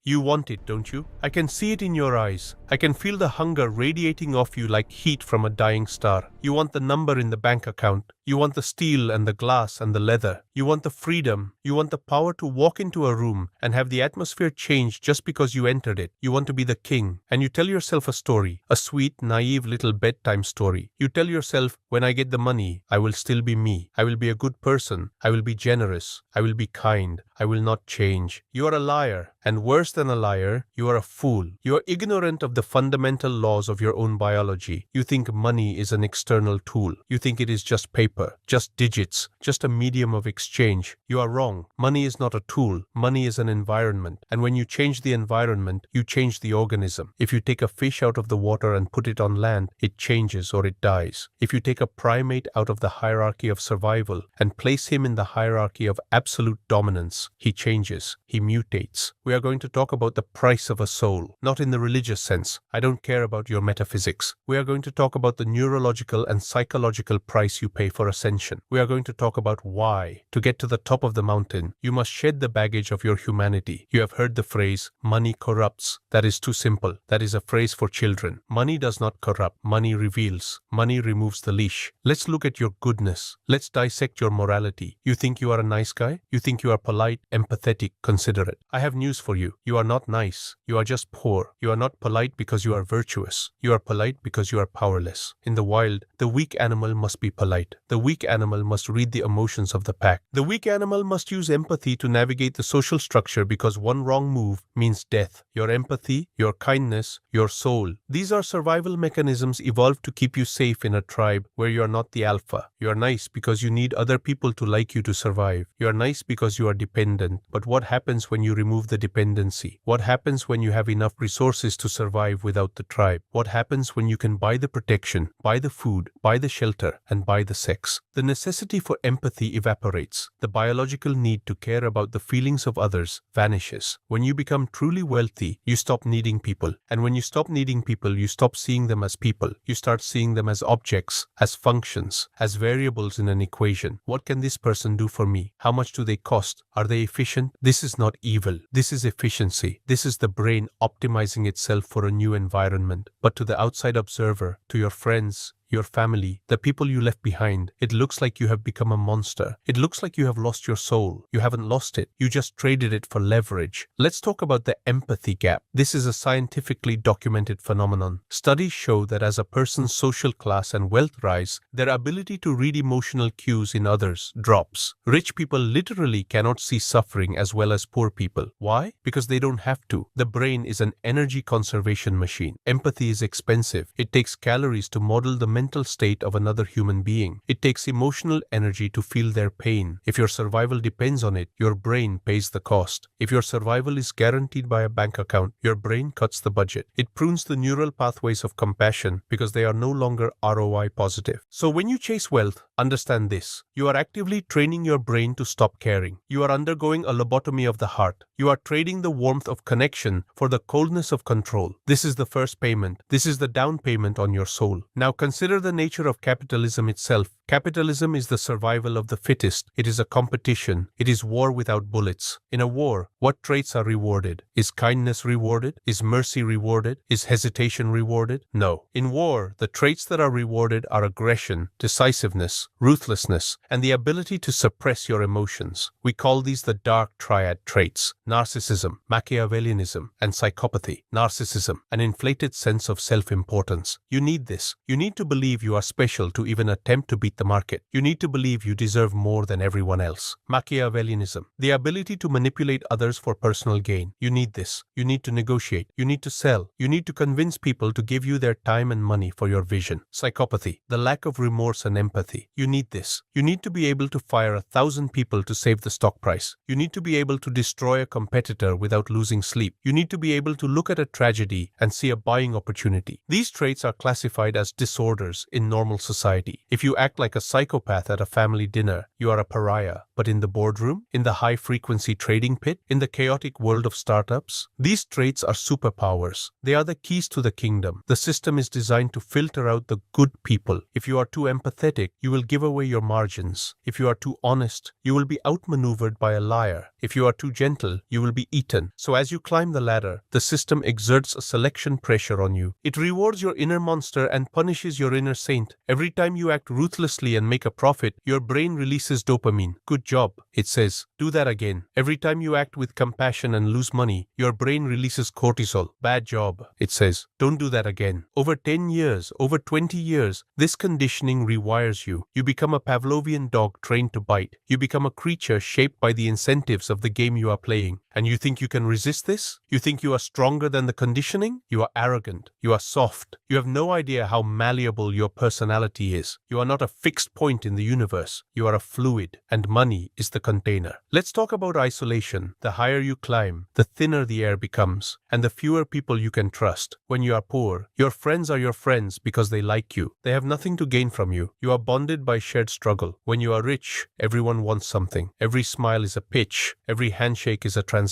You want it, don't you? I can see it in your eyes. I can feel the hunger radiating off you like heat from a dying star. You want the number in the bank account. You want the steel and the glass and the leather. You want the freedom. You want the power to walk into a room and have the atmosphere change just because you entered it. You want to be the king. And you tell yourself a story, a sweet, naive little bedtime story. You tell yourself, when I get the money, I will still be me. I will be a good person. I will be generous. I will be kind. I will not change. You are a liar. And worse than a liar, you are a fool. You are ignorant of the fundamental laws of your own biology. You think money is an external tool. You think it is just paper, just digits, just a medium of exchange. You are wrong. Money is not a tool. Money is an environment. And when you change the environment, you change the organism. If you take a fish out of the water and put it on land, it changes or it dies. If you take a primate out of the hierarchy of survival and place him in the hierarchy of absolute dominance, he changes. He mutates. We are going to talk about the price of a soul, not in the religious sense. I don't care about your metaphysics. We are going to talk about the neurological and psychological price you pay for ascension. We are going to talk about why, to get to the top of the mountain, you must shed the baggage of your humanity. You have heard the phrase, money corrupts. That is too simple. That is a phrase for children. Money does not corrupt. Money reveals. Money removes the leash. Let's look at your goodness. Let's dissect your morality. You think you are a nice guy? You think you are polite, empathetic, considerate? I have news for you. You are not nice. You are just poor. You are not polite because you are virtuous. You are polite because you are powerless. In the wild, the weak animal must be polite. The weak animal must read the emotions of the pack. The weak animal must use empathy to navigate the social structure because one wrong move means death. Your empathy, your kindness, your soul. These are survival mechanisms evolved to keep you safe in a tribe where you are not the alpha. You are nice because you need other people to like you to survive. You are nice because you are dependent. But what happens when you remove the dependency? What happens when you have enough resources to survive without the tribe? What happens when you can buy the protection, buy the food, buy the shelter, and buy the sex? The necessity for empathy evaporates. The biological need to care about the feelings of others vanishes. When you become truly wealthy, you stop needing people. And when you stop needing people, you stop seeing them as people. You start seeing them as objects, as functions, as variables in an equation. What can this person do for me? How much do they cost? Are they efficient? This is not evil. This is efficiency. This is the brain optimizing itself for a new environment. But to the outside observer, to your friends, your family, the people you left behind, it looks like you have become a monster. It looks like you have lost your soul. You haven't lost it. You just traded it for leverage. Let's talk about the empathy gap. This is a scientifically documented phenomenon. Studies show that as a person's social class and wealth rise, their ability to read emotional cues in others drops. Rich people literally cannot see suffering as well as poor people. Why? Because they don't have to. The brain is an energy conservation machine. Empathy is expensive. It takes calories to model the mental state of another human being. It takes emotional energy to feel their pain. If your survival depends on it, your brain pays the cost. If your survival is guaranteed by a bank account, your brain cuts the budget. It prunes the neural pathways of compassion because they are no longer ROI positive. So when you chase wealth, understand this. You are actively training your brain to stop caring. You are undergoing a lobotomy of the heart. You are trading the warmth of connection for the coldness of control. This is the first payment. This is the down payment on your soul. Now consider the nature of capitalism itself. Capitalism is the survival of the fittest. It is a competition. It is war without bullets. In a war, what traits are rewarded? Is kindness rewarded? Is mercy rewarded? Is hesitation rewarded? No. In war, the traits that are rewarded are aggression, decisiveness, ruthlessness, and the ability to suppress your emotions. We call these the dark triad traits: narcissism, Machiavellianism, and psychopathy. Narcissism, an inflated sense of self-importance. You need this. You need to believe you are special to even attempt to beat the market. You need to believe you deserve more than everyone else. Machiavellianism, the ability to manipulate others for personal gain. You need this. You need to negotiate. You need to sell. You need to convince people to give you their time and money for your vision. Psychopathy, the lack of remorse and empathy. You need this. You need to be able to fire 1,000 people to save the stock price. You need to be able to destroy a competitor without losing sleep. You need to be able to look at a tragedy and see a buying opportunity. These traits are classified as disorders in normal society. If you act like a psychopath at a family dinner, you are a pariah. But in the boardroom, in the high-frequency trading pit, in the chaotic world of startups, these traits are superpowers. They are the keys to the kingdom. The system is designed to filter out the good people. If you are too empathetic, you will give away your margins. If you are too honest, you will be outmaneuvered by a liar. If you are too gentle, you will be eaten. So as you climb the ladder, the system exerts a selection pressure on you. It rewards your inner monster and punishes your inner saint. Every time you act ruthlessly and make a profit, your brain releases dopamine. Good job, it says. Do that again. Every time you act with compassion and lose money, your brain releases cortisol. Bad job, it says. Don't do that again. Over 10 years, over 20 years, this conditioning rewires you. You become a Pavlovian dog trained to bite. You become a creature shaped by the incentives of the game you are playing. And you think you can resist this? You think you are stronger than the conditioning? You are arrogant. You are soft. You have no idea how malleable your personality is. You are not a fixed point in the universe. You are a fluid, and money is the container. Let's talk about isolation. The higher you climb, the thinner the air becomes, and the fewer people you can trust. When you are poor, your friends are your friends because they like you. They have nothing to gain from you. You are bonded by shared struggle. When you are rich, everyone wants something. Every smile is a pitch. Every handshake is a transaction.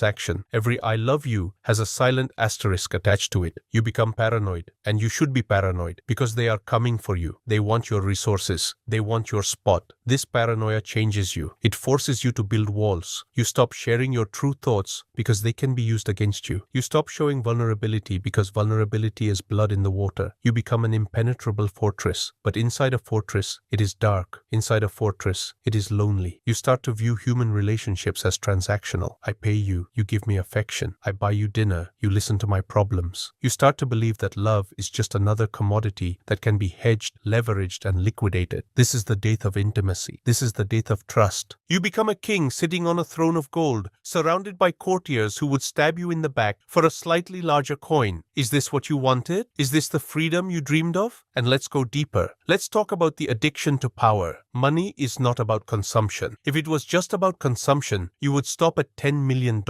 Every I love you has a silent asterisk attached to it. You become paranoid, and you should be paranoid because they are coming for you. They want your resources. They want your spot. This paranoia changes you. It forces you to build walls. You stop sharing your true thoughts because they can be used against you. You stop showing vulnerability because vulnerability is blood in the water. You become an impenetrable fortress. But inside a fortress, it is dark. Inside a fortress, it is lonely. You start to view human relationships as transactional. I pay you. You give me affection. I buy you dinner. You listen to my problems. You start to believe that love is just another commodity that can be hedged, leveraged, and liquidated. This is the death of intimacy. This is the death of trust. You become a king sitting on a throne of gold, surrounded by courtiers who would stab you in the back for a slightly larger coin. Is this what you wanted? Is this the freedom you dreamed of? And let's go deeper. Let's talk about the addiction to power. Money is not about consumption. If it was just about consumption, you would stop at $10 million.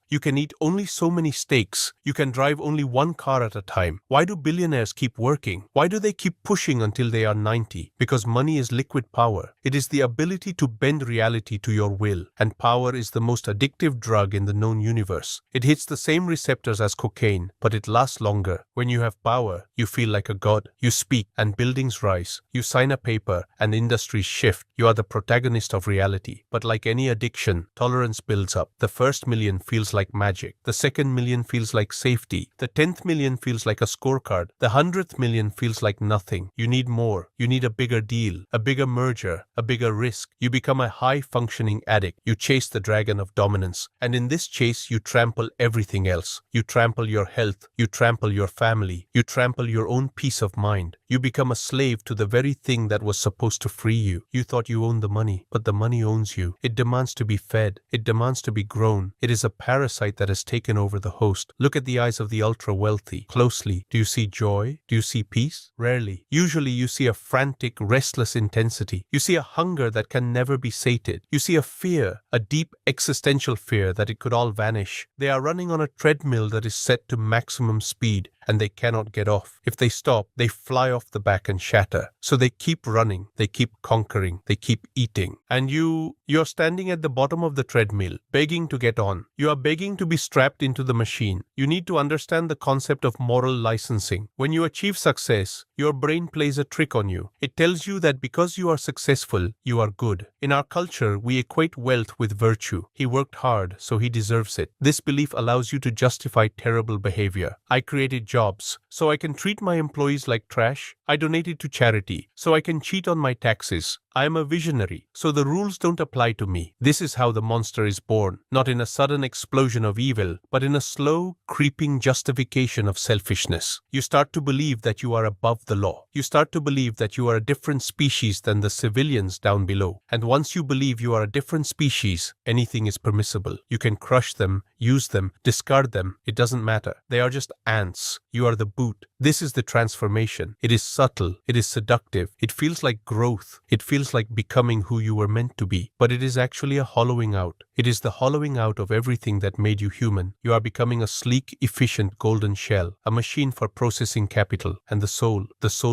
You can eat only so many steaks. You can drive only one car at a time. Why do billionaires keep working? Why do they keep pushing until they are 90? Because money is liquid power. It is the ability to bend reality to your will. And power is the most addictive drug in the known universe. It hits the same receptors as cocaine, but it lasts longer. When you have power, you feel like a god. You speak and buildings rise. You sign a paper and industries shift. You are the protagonist of reality. But like any addiction, tolerance builds up. The first million feels like magic. The second million feels like safety. The 10th million feels like a scorecard. The 100th million feels like nothing. You need more. You need a bigger deal, a bigger merger, a bigger risk. You become a high-functioning addict. You chase the dragon of dominance. And in this chase, you trample everything else. You trample your health. You trample your family. You trample your own peace of mind. You become a slave to the very thing that was supposed to free you. You thought you owned the money, but the money owns you. It demands to be fed. It demands to be grown. It is a parasite that has taken over the host. Look at the eyes of the ultra-wealthy closely. Do you see joy? Do you see peace? Rarely. Usually you see a frantic, restless intensity. You see a hunger that can never be sated. You see a fear, a deep existential fear that it could all vanish. They are running on a treadmill that is set to maximum speed, and they cannot get off. If they stop, they fly off the back and shatter. So they keep running, they keep conquering, they keep eating. And you're standing at the bottom of the treadmill, begging to get on. You are begging to be strapped into the machine. You need to understand the concept of moral licensing. When you achieve success, your brain plays a trick on you. It tells you that because you are successful, you are good. In our culture, we equate wealth with virtue. He worked hard, so he deserves it. This belief allows you to justify terrible behavior. I created jobs, so I can treat my employees like trash. I donated to charity, so I can cheat on my taxes. I am a visionary, so the rules don't apply to me. This is how the monster is born, not in a sudden explosion of evil, but in a slow, creeping justification of selfishness. You start to believe that you are above the law. You start to believe that you are a different species than the civilians down below. And once you believe you are a different species, anything is permissible. You can crush them, use them, discard them. It doesn't matter. They are just ants. You are the boot. This is the transformation. It is subtle. It is seductive. It feels like growth. It feels like becoming who you were meant to be. But it is actually a hollowing out. It is the hollowing out of everything that made you human. You are becoming a sleek, efficient golden shell, a machine for processing capital. And the soul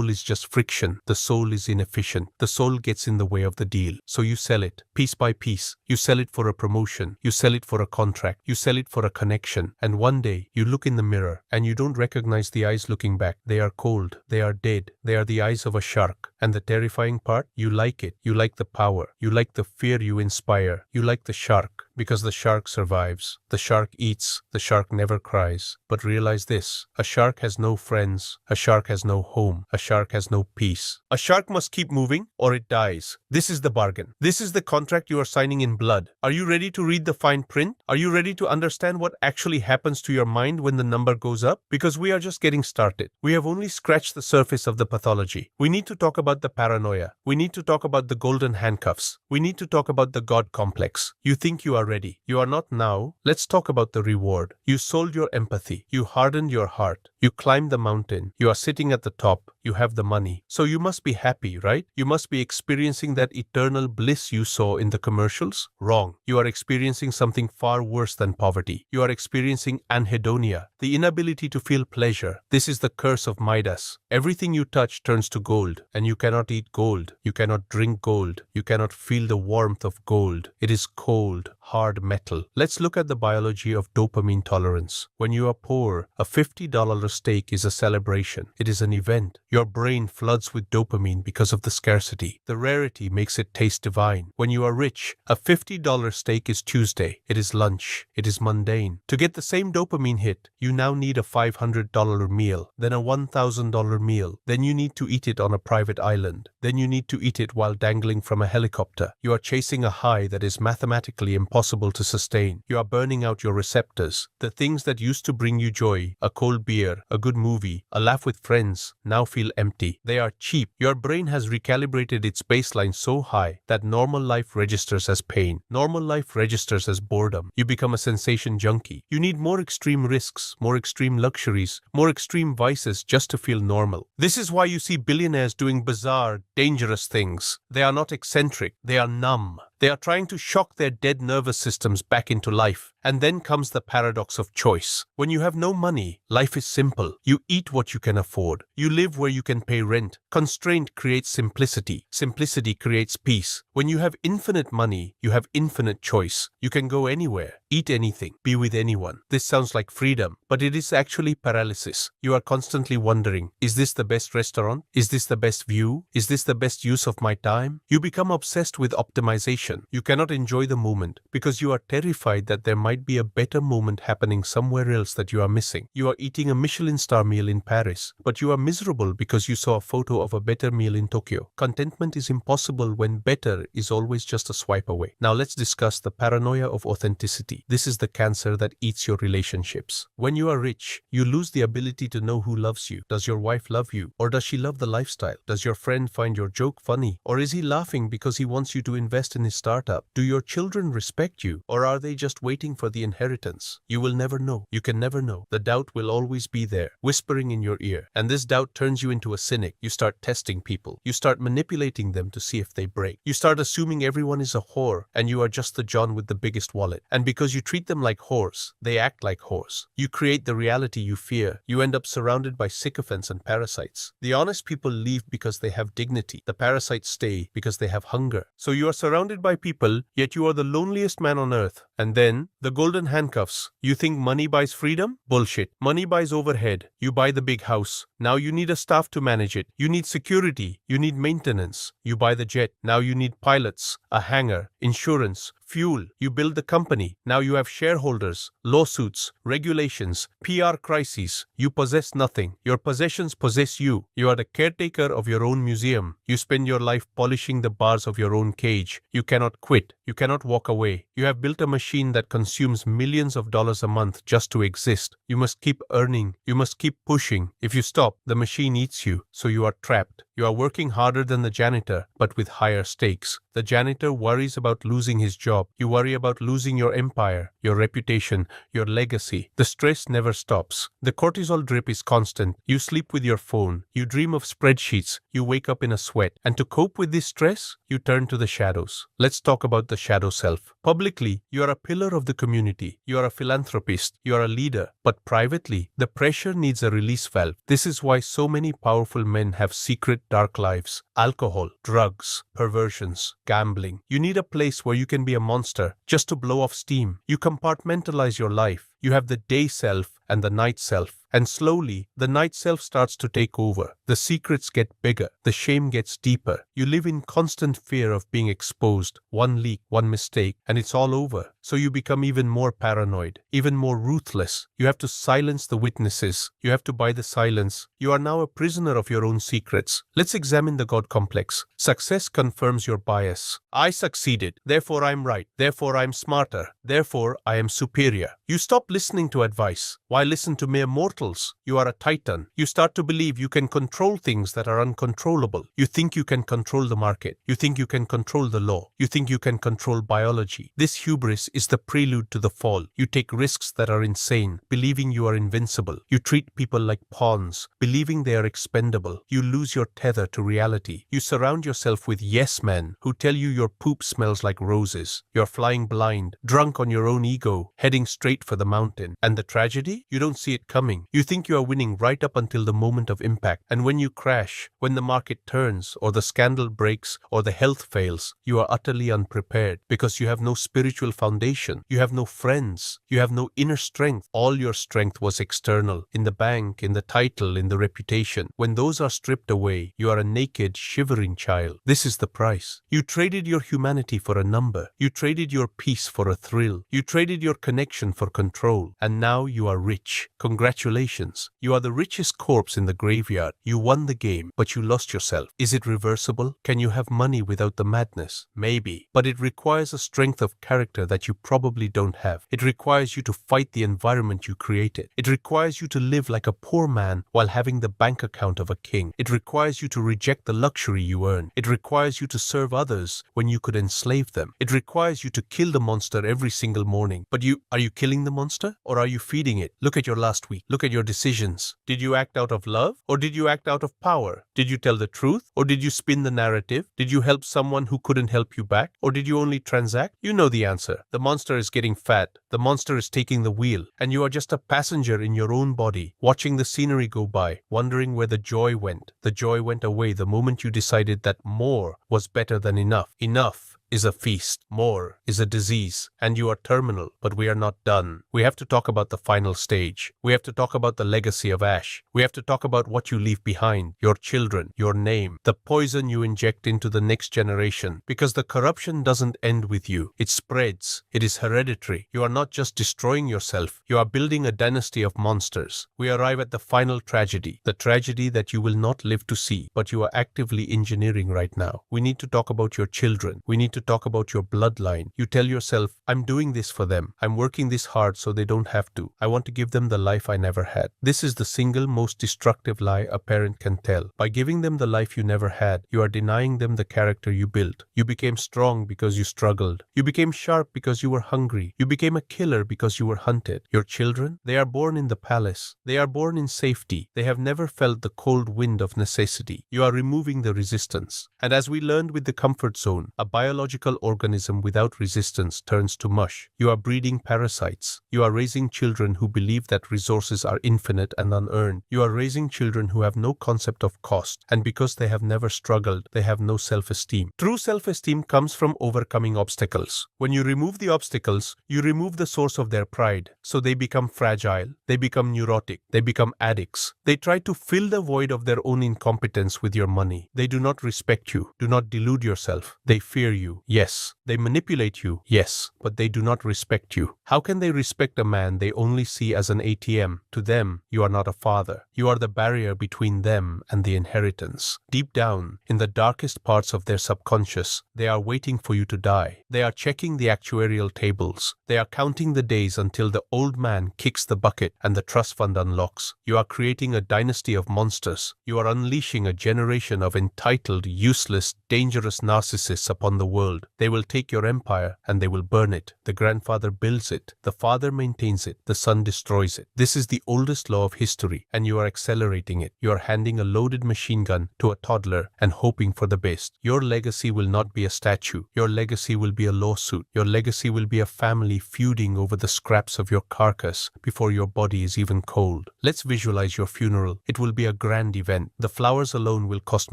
is just friction. The soul is inefficient. The soul gets in the way of the deal. So you sell it, piece by piece. You sell it for a promotion. You sell it for a contract. You sell it for a connection. And one day, you look in the mirror, and you don't recognize the eyes looking back. They are cold. They are dead. They are the eyes of a shark. And the terrifying part? You like it. You like the power. You like the fear you inspire. You like the shark. Because the shark survives. The shark eats. The shark never cries. But realize this. A shark has no friends. A shark has no home. A shark has no peace. A shark must keep moving or it dies. This is the bargain. This is the contract you are signing in blood. Are you ready to read the fine print? Are you ready to understand what actually happens to your mind when the number goes up? Because we are just getting started. We have only scratched the surface of the pathology. We need to talk about the paranoia. We need to talk about the golden handcuffs. We need to talk about the God complex. You think you are ready. You are not now. Let's talk about the reward. You sold your empathy. You hardened your heart. You climbed the mountain. You are sitting at the top. You have the money. So you must be happy, right? You must be experiencing that eternal bliss you saw in the commercials. Wrong. You are experiencing something far worse than poverty. You are experiencing anhedonia, the inability to feel pleasure. This is the curse of Midas. Everything you touch turns to gold, and you cannot eat gold. You cannot drink gold. You cannot feel the warmth of gold. It is cold, hard metal. Let's look at the biology of dopamine tolerance. When you are poor, a $50 steak is a celebration. It is an event. Your brain floods with dopamine because of the scarcity. The rarity makes it taste divine. When you are rich, a $50 steak is Tuesday. It is lunch. It is mundane. To get the same dopamine hit, you now need a $500 meal, then a $1,000 meal. Then you need to eat it on a private island. Then you need to eat it while dangling from a helicopter. You are chasing a high that is mathematically impossible to sustain. You are burning out your receptors. The things that used to bring you joy, a cold beer, a good movie, a laugh with friends, now feel empty. They are cheap. Your brain has recalibrated its baseline so high that normal life registers as pain. Normal life registers as boredom. You become a sensation junkie. You need more extreme risks, more extreme luxuries, more extreme vices just to feel normal. This is why you see billionaires doing bizarre, dangerous things. They are not eccentric. They are numb. They are trying to shock their dead nervous systems back into life. And then comes the paradox of choice. When you have no money, life is simple. You eat what you can afford. You live where you can pay rent. Constraint creates simplicity. Simplicity creates peace. When you have infinite money, you have infinite choice. You can go anywhere, eat anything, be with anyone. This sounds like freedom, but it is actually paralysis. You are constantly wondering, is this the best restaurant? Is this the best view? Is this the best use of my time? You become obsessed with optimization. You cannot enjoy the moment because you are terrified that there might be a better moment happening somewhere else that you are missing. You are eating a Michelin star meal in Paris, but you are miserable because you saw a photo of a better meal in Tokyo. Contentment is impossible when better is always just a swipe away. Now let's discuss the paranoia of authenticity. This is the cancer that eats your relationships. When you are rich, you lose the ability to know who loves you. Does your wife love you? Or does she love the lifestyle? Does your friend find your joke funny? Or is he laughing because he wants you to invest in his startup? Do your children respect you? Or are they just waiting for the inheritance? You will never know. You can never know. The doubt will always be there, whispering in your ear. And this doubt turns you into a cynic. You start testing people. You start manipulating them to see if they break. You start assuming everyone is a whore and you are just the John with the biggest wallet. And because you treat them like whores, they act like whores. You create the reality you fear. You end up surrounded by sycophants and parasites. The honest people leave because they have dignity. The parasites stay because they have hunger. So you are surrounded by people, yet you are the loneliest man on earth. And then, the golden handcuffs. You think money buys freedom? Bullshit. Money buys overhead. You buy the big house. Now you need a staff to manage it. You need security. You need maintenance. You buy the jet. Now you need pilots, a hangar, insurance, fuel. You build the company. Now you have shareholders, lawsuits, regulations, PR crises. You possess nothing. Your possessions possess you. You are the caretaker of your own museum. You spend your life polishing the bars of your own cage. You cannot quit. You cannot walk away. You have built a machine that consumes millions of dollars a month just to exist. You must keep earning. You must keep pushing. If you stop, the machine eats you. So you are trapped. You are working harder than the janitor, but with higher stakes. The janitor worries about losing his job. You worry about losing your empire, your reputation, your legacy. The stress never stops. The cortisol drip is constant. You sleep with your phone. You dream of spreadsheets. You wake up in a sweat. And to cope with this stress, you turn to the shadows. Let's talk about the shadow self. Publicly, you are a pillar of the community. You are a philanthropist. You are a leader. But privately, the pressure needs a release valve. This is why so many powerful men have secret dark lives. Alcohol, drugs, perversions, gambling. You need a place where you can be a monster just to blow off steam. You compartmentalize your life. You have the day self and the night self. And slowly, the night self starts to take over. The secrets get bigger. The shame gets deeper. You live in constant fear of being exposed. One leak, one mistake, and it's all over. So you become even more paranoid, even more ruthless. You have to silence the witnesses. You have to buy the silence. You are now a prisoner of your own secrets. Let's examine the God complex. Success confirms your bias. I succeeded, therefore I'm right. Therefore I'm smarter. Therefore I am superior. You stop listening to advice. Why listen to mere mortals? You are a titan. You start to believe you can control things that are uncontrollable. You think you can control the market. You think you can control the law. You think you can control biology. This hubris is the prelude to the fall. You take risks that are insane, believing you are invincible. You treat people like pawns, believing they are expendable. You lose your tether to reality. You surround yourself with yes men who tell you your poop smells like roses. You're flying blind, drunk on your own ego, heading straight for the mountain. And the tragedy? You don't see it coming. You think you are winning right up until the moment of impact. And when you crash, when the market turns, or the scandal breaks, or the health fails, you are utterly unprepared because you have no spiritual foundation. You have no friends. You have no inner strength. All your strength was external, in the bank, in the title, in the reputation. When those are stripped away, you are a naked, shivering child. This is the price. You traded your humanity for a number. You traded your peace for a thrill. You traded your connection for control. And now you are rich. Congratulations. You are the richest corpse in the graveyard. You won the game, but you lost yourself. Is it reversible? Can you have money without the madness? Maybe. But it requires a strength of character that you probably don't have. It requires you to fight the environment you created. It requires you to live like a poor man while having the bank account of a king. It requires you to reject the luxury you earn. It requires you to serve others when you could enslave them. It requires you to kill the monster every single morning. But are you killing the monster or are you feeding it? Look at your last week. Look at your decisions. Did you act out of love or did you act out of power? Did you tell the truth or did you spin the narrative? Did you help someone who couldn't help you back or did you only transact? You know the answer. The monster is getting fat. The monster is taking the wheel and you are just a passenger in your own body, watching the scenery go by, wondering where the joy went. The joy went away the moment you decided that more was better than enough. Enough is a feast. More is a disease. And you are terminal, but we are not done. We have to talk about the final stage. We have to talk about the legacy of Ash. We have to talk about what you leave behind, your children, your name, the poison you inject into the next generation. Because the corruption doesn't end with you. It spreads. It is hereditary. You are not just destroying yourself. You are building a dynasty of monsters. We arrive at the final tragedy. The tragedy that you will not live to see, but you are actively engineering right now. We need to talk about your children. We need to talk about your bloodline. You tell yourself, I'm doing this for them. I'm working this hard so they don't have to. I want to give them the life I never had. This is the single most destructive lie a parent can tell. By giving them the life you never had, you are denying them the character you built. You became strong because you struggled. You became sharp because you were hungry. You became a killer because you were hunted. Your children, they are born in the palace. They are born in safety. They have never felt the cold wind of necessity. You are removing the resistance. And as we learned with the comfort zone, a biological organism without resistance turns to mush. You are breeding parasites. You are raising children who believe that resources are infinite and unearned. You are raising children who have no concept of cost, and because they have never struggled, they have no self-esteem. True self-esteem comes from overcoming obstacles. When you remove the obstacles, you remove the source of their pride, so they become fragile, they become neurotic, they become addicts. They try to fill the void of their own incompetence with your money. They do not respect you. Do not delude yourself. They fear you. Yes. They manipulate you. Yes. But they do not respect you. How can they respect a man they only see as an ATM? To them, you are not a father. You are the barrier between them and the inheritance. Deep down, in the darkest parts of their subconscious, they are waiting for you to die. They are checking the actuarial tables. They are counting the days until the old man kicks the bucket and the trust fund unlocks. You are creating a dynasty of monsters. You are unleashing a generation of entitled, useless, dangerous narcissists upon the world. They will take your empire and they will burn it. The grandfather builds it. The father maintains it. The son destroys it. This is the oldest law of history, and you are accelerating it. You are handing a loaded machine gun to a toddler and hoping for the best. Your legacy will not be a statue. Your legacy will be a lawsuit. Your legacy will be a family feuding over the scraps of your carcass before your body is even cold. Let's visualize your funeral. It will be a grand event. The flowers alone will cost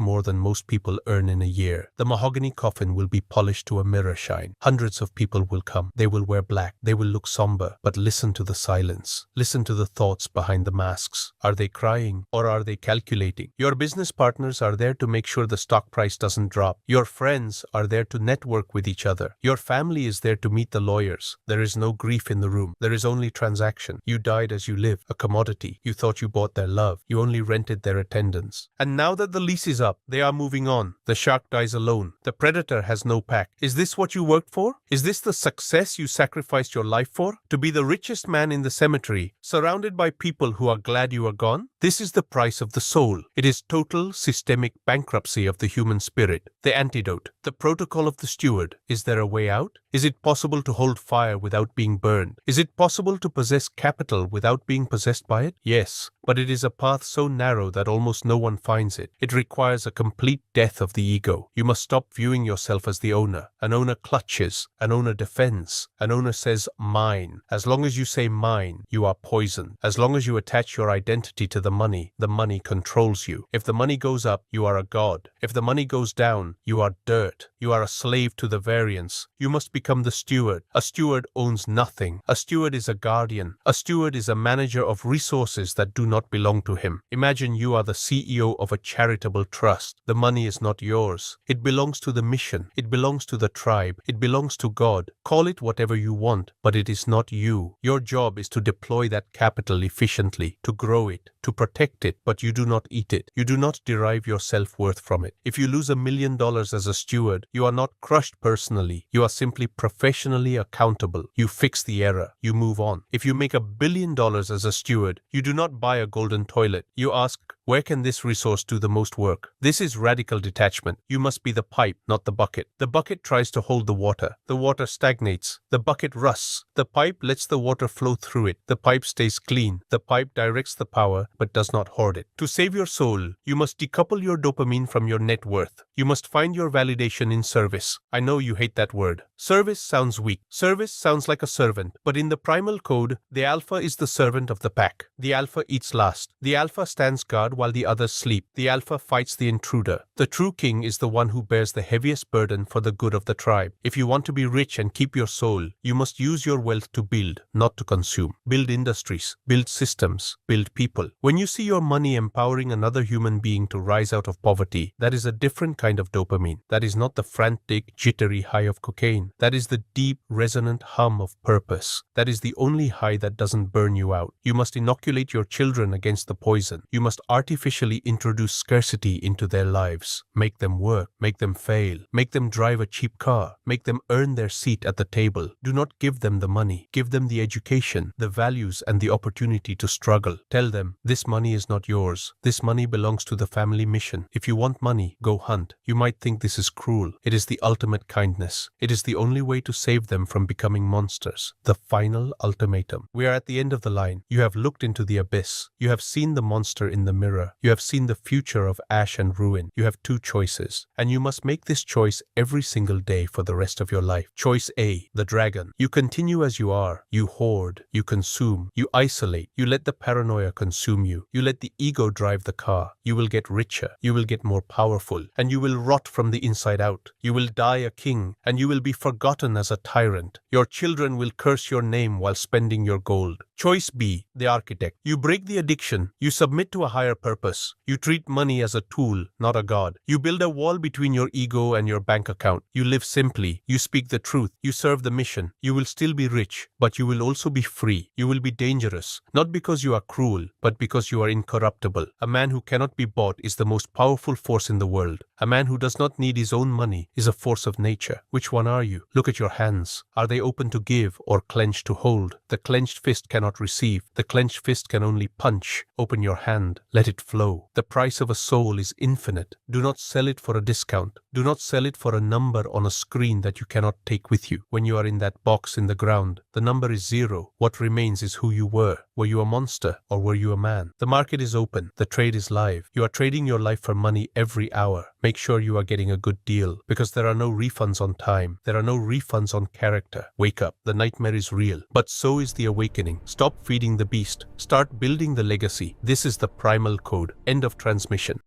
more than most people earn in a year. The mahogany coffin will be polished polished to a mirror shine. Hundreds of people will come. They will wear black. They will look somber. But listen to the silence. Listen to the thoughts behind the masks. Are they crying or are they calculating? Your business partners are there to make sure the stock price doesn't drop. Your friends are there to network with each other. Your family is there to meet the lawyers. There is no grief in the room. There is only transaction. You died as you lived, a commodity. You thought you bought their love. You only rented their attendance. And now that the lease is up, they are moving on. The shark dies alone. The predator has no pack. Is this what you worked for? Is this the success you sacrificed your life for? To be the richest man in the cemetery, surrounded by people who are glad you are gone? This is the price of the soul. It is total systemic bankruptcy of the human spirit. The antidote, the protocol of the steward. Is there a way out? Is it possible to hold fire without being burned? Is it possible to possess capital without being possessed by it? Yes, but it is a path so narrow that almost no one finds it. It requires a complete death of the ego. You must stop viewing yourself as the owner. An owner clutches. An owner defends. An owner says, mine. As long as you say mine, you are poison. As long as you attach your identity to the money controls you. If the money goes up, you are a god. If the money goes down, you are dirt. You are a slave to the variance. You must become the steward. A steward owns nothing. A steward is a guardian. A steward is a manager of resources that do not belong to him. Imagine you are the CEO of a charitable trust. The money is not yours. It belongs to the mission. It belongs to the tribe. It belongs to God. Call it whatever you want, but it is not you. Your job is to deploy that capital efficiently, to grow it, to protect it, but you do not eat it. You do not derive your self-worth from it. If you lose $1 million as a steward, you are not crushed personally. You are simply professionally accountable. You fix the error. You move on. If you make $1 billion as a steward, you do not buy a golden toilet. You ask, where can this resource do the most work? This is radical detachment. You must be the pipe, not the bucket. The bucket tries to hold the water. The water stagnates. The bucket rusts. The pipe lets the water flow through it. The pipe stays clean. The pipe directs the power, but does not hoard it. To save your soul, you must decouple your dopamine from your net worth. You must find your validation in service. I know you hate that word. Service sounds weak. Service sounds like a servant. But in the primal code, the alpha is the servant of the pack. The alpha eats last. The alpha stands guard while the others sleep. The alpha fights the intruder. The true king is the one who bears the heaviest burden for the good of the tribe. If you want to be rich and keep your soul, you must use your wealth to build, not to consume. Build industries, build systems, build people. When you see your money empowering another human being to rise out of poverty, that is a different kind of dopamine. That is not the frantic, jittery high of cocaine. That is the deep, resonant hum of purpose. That is the only high that doesn't burn you out. You must inoculate your children against the poison. You must artificially introduce scarcity into their lives. Make them work, make them fail, make them drive a cheap car, make them earn their seat at the table. Do not give them the money. Give them the education, the values, and the opportunity to struggle. Tell them, this money is not yours. This money belongs to the family mission. If you want money, go hunt. You might think this is cruel. It is the ultimate kindness. It is the only way to save them from becoming monsters. The final ultimatum. We are at the end of the line. You have looked into the abyss. You have seen the monster in the mirror. You have seen the future of ash and ruin. You have two choices, and you must make this choice every single day for the rest of your life. Choice A, the dragon. You continue as you are. You hoard. You consume. You isolate. You let the paranoia consume you. You let the ego drive the car. You will get richer. You will get more powerful, and you will rot from the inside out. You will die a king, and you will be forgotten as a tyrant. Your children will curse your name while spending your gold. Choice B, the architect. You break the addiction. You submit to a higher purpose. You treat money as a tool, not a god. You build a wall between your ego and your bank account. You live simply. You speak the truth. You serve the mission. You will still be rich, but you will also be free. You will be dangerous, not because you are cruel, but because you are incorruptible. A man who cannot be bought is the most powerful force in the world. A man who does not need his own money is a force of nature. Which one are you? Look at your hands. Are they open to give or clenched to hold? The clenched fist cannot receive. The clenched fist can only punch. Open your hand. Let it flow. The price of a soul is infinite. Do not sell it for a discount. Do not sell it for a number on a screen that you cannot take with you. When you are in that box in the ground, the number is 0. What remains is who you were. Were you a monster or were you a man? The market is open. The trade is live. You are trading your life for money every hour. Make sure you are getting a good deal, because there are no refunds on time. There are no refunds on character. Wake up. The nightmare is real, but so is the awakening. Stop feeding the beast. Start building the legacy. This is the primal code. End of transmission.